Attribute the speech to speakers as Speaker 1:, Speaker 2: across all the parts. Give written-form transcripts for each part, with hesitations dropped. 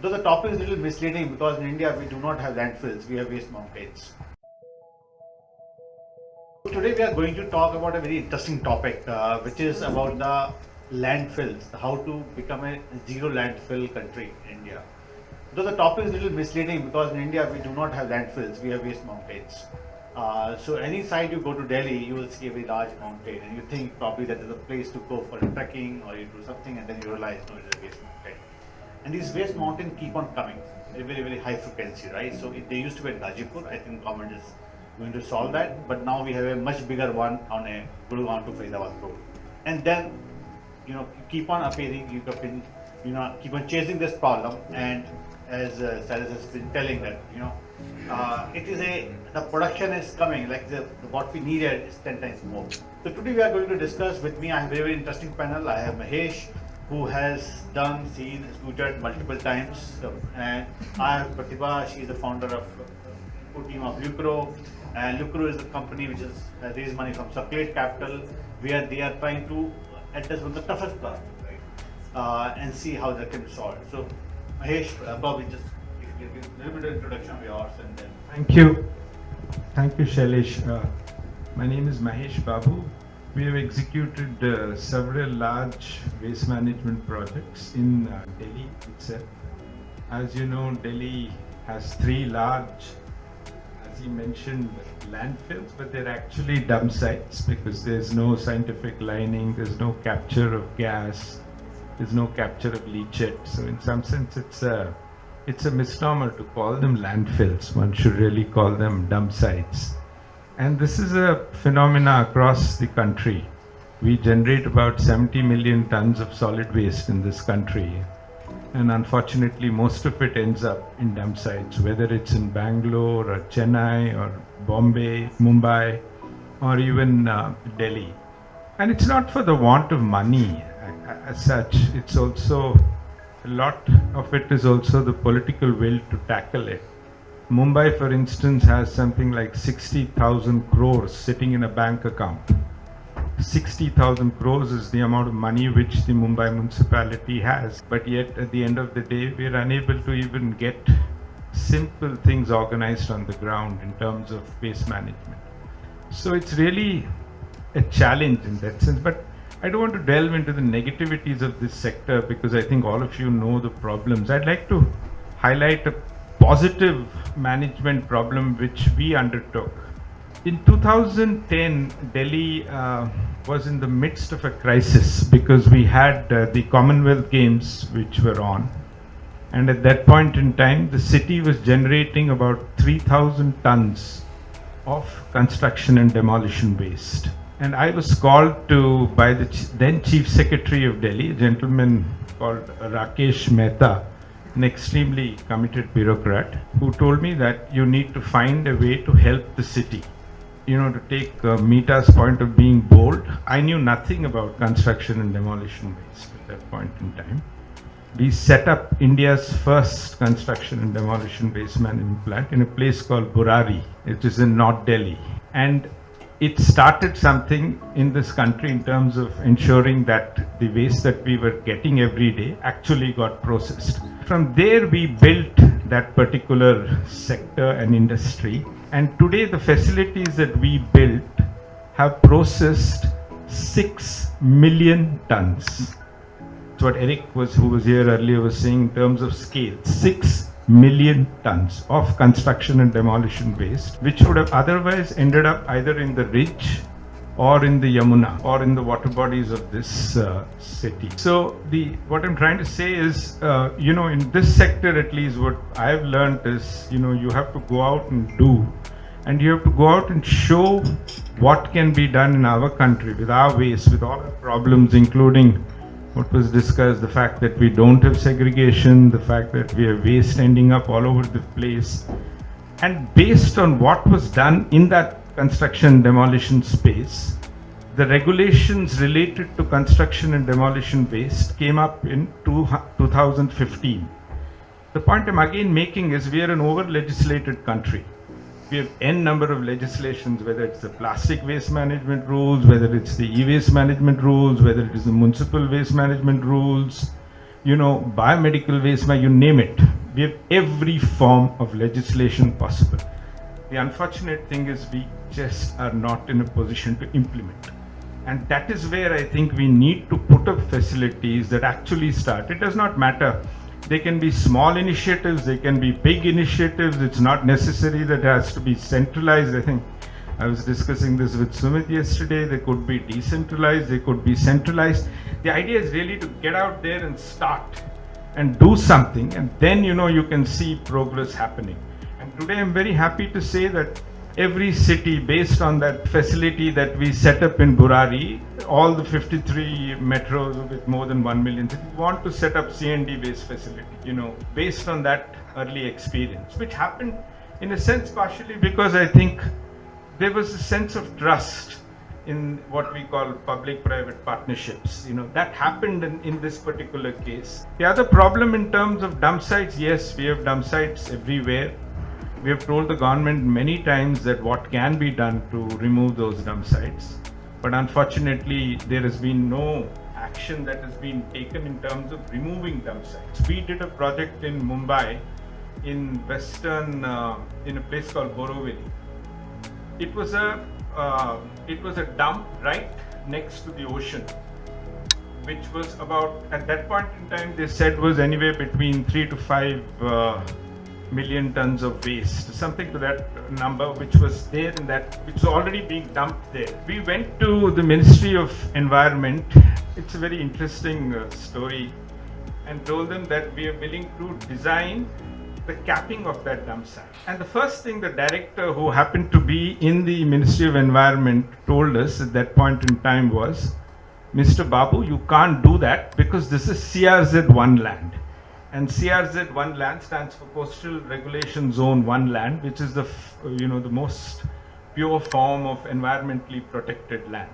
Speaker 1: Though the topic is a little misleading because in India we do not have landfills, we have waste mountains. Today we are going to talk about a very interesting topic which is about the landfills, how to become a zero landfill country, India. Though the topic is a little misleading because in India we do not have landfills, we have waste mountains. So any side you go to Delhi, you will see a very large mountain and you think probably that is a place to go for trekking or you do something and then you realize no, it is a waste mountain. And these waste mountains keep on coming at a very, very high frequency, right? So they used to be in Gazipur. I think government is going to solve that, but now we have a much bigger one on a Gurgaon to Faridabad road. And then, you keep on appearing, keep on chasing this problem. And as Shailesh has been telling that, the production is coming, like what we needed is 10 times more. So today we are going to discuss with me, I have a very interesting panel. I have Mahesh, who has seen, executed multiple times. And I have Pratibha, she is the founder of team of Lucro. And Lucro is a company which has raised money from Circulate Capital, where they are trying to address one of the toughest problems, right? And see how that can be solved. So Mahesh, probably just give a little bit of introduction of yours and then.
Speaker 2: Thank you. Thank you, Shailesh. My name is Mahesh Babu. We have executed several large waste management projects in Delhi itself. As you know, Delhi has three large, as he mentioned, landfills, but they're actually dump sites because there's no scientific lining, there's no capture of gas, there's no capture of leachate. So in some sense, it's a misnomer to call them landfills. One should really call them dump sites. And this is a phenomena across the country. We generate about 70 million tons of solid waste in this country. And unfortunately, most of it ends up in dump sites, whether it's in Bangalore or Chennai or Bombay, Mumbai, or even Delhi. And it's not for the want of money as such. It's also, a lot of it is also the political will to tackle it. Mumbai, for instance, has something like 60,000 crores sitting in a bank account. 60,000 crores is the amount of money which the Mumbai municipality has, but yet at the end of the day, we are unable to even get simple things organized on the ground in terms of waste management. So it's really a challenge in that sense, but I don't want to delve into the negativities of this sector because I think all of you know the problems. I'd like to highlight a positive management problem which we undertook. In 2010, Delhi was in the midst of a crisis because we had the Commonwealth Games which were on. And at that point in time, the city was generating about 3,000 tons of construction and demolition waste. And I was called to by the then Chief Secretary of Delhi, a gentleman called Rakesh Mehta, an extremely committed bureaucrat, who told me that you need to find a way to help the city. To take Mita's point of being bold, I knew nothing about construction and demolition waste at that point in time. We set up India's first construction and demolition waste management plant in a place called Burari, which is in North Delhi. And it started something in this country in terms of ensuring that the waste that we were getting every day actually got processed. From there, we built that particular sector and industry. And today, the facilities that we built have processed 6 million tons. That's what Eric who was here earlier, was saying in terms of scale. 6 million tons of construction and demolition waste, which would have otherwise ended up either in the ridge or in the Yamuna or in the water bodies of this city. So what I'm trying to say is, in this sector at least, what I've learned is, you have to go out and do, and you have to go out and show what can be done in our country with our waste, with all our problems, including what was discussed, the fact that we don't have segregation, the fact that we have waste ending up all over the place. And based on what was done in that construction demolition space, the regulations related to construction and demolition waste came up in 2015. The point I'm again making is we are an over-legislated country. We have n number of legislations, whether it's the plastic waste management rules, whether it's the e-waste management rules, whether it is the municipal waste management rules, biomedical waste, you name it. We have every form of legislation possible. The unfortunate thing is we just are not in a position to implement. And that is where I think we need to put up facilities that actually start. It does not matter. They can be small initiatives, they can be big initiatives. It's not necessary that it has to be centralized. I think I was discussing this with Sumit yesterday. They could be decentralized, they could be centralized. The idea is really to get out there and start and do something, and then you can see progress happening. And today I'm very happy to say that every city, based on that facility that we set up in Burari, all the 53 metros with more than 1 million cities want to set up C&D waste facility, based on that early experience, which happened in a sense partially because I think there was a sense of trust in what we call public-private partnerships. That happened in this particular case. The other problem in terms of dump sites, yes, we have dump sites everywhere. We have told the government many times that what can be done to remove those dump sites. But unfortunately, there has been no action that has been taken in terms of removing dump sites. We did a project in Mumbai, in western, in a place called Borivali. It was a dump right next to the ocean, which was about, at that point in time, they said was anywhere between 3 to 5 million tons of waste, something to that number, which was there in that, which was already being dumped there. We went to the Ministry of Environment. It's a very interesting story, and told them that we are willing to design the capping of that dump site. And the first thing the director, who happened to be in the Ministry of Environment, told us at that point in time was, Mr. Babu, you can't do that because this is CRZ1 land. And CRZ1 land stands for Coastal Regulation Zone 1 land, which is the most pure form of environmentally protected land.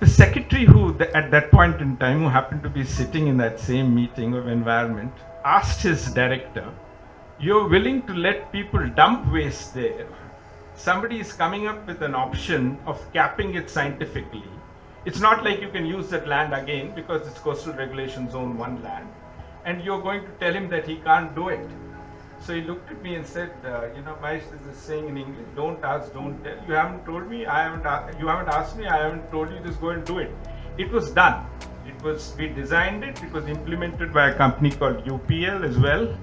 Speaker 2: The secretary at that point in time, who happened to be sitting in that same meeting of environment, asked his director, you're willing to let people dump waste there. Somebody is coming up with an option of capping it scientifically. It's not like you can use that land again because it's Coastal Regulation Zone 1 land. And you're going to tell him that he can't do it. So he looked at me and said, Mahesh, there's a saying in English, don't ask, don't tell. You haven't told me, you haven't asked me, I haven't told you, just go and do it. It was done. We designed it, it was implemented by a company called UPL as well.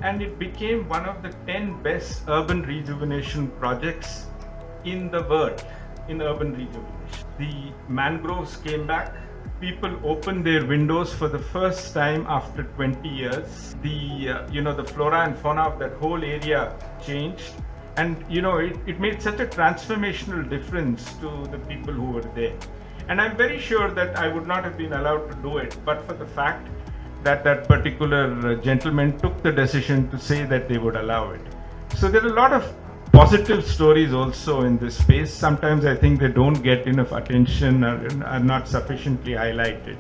Speaker 2: And it became one of the 10 best urban rejuvenation projects in the world, in urban rejuvenation. The mangroves came back. People opened their windows for the first time after 20 years. The flora and fauna of that whole area changed, and it made such a transformational difference to the people who were there. And I'm very sure that I would not have been allowed to do it, but for the fact that that particular gentleman took the decision to say that they would allow it. So there are a lot of positive stories also in this space. Sometimes I think they don't get enough attention or are not sufficiently highlighted.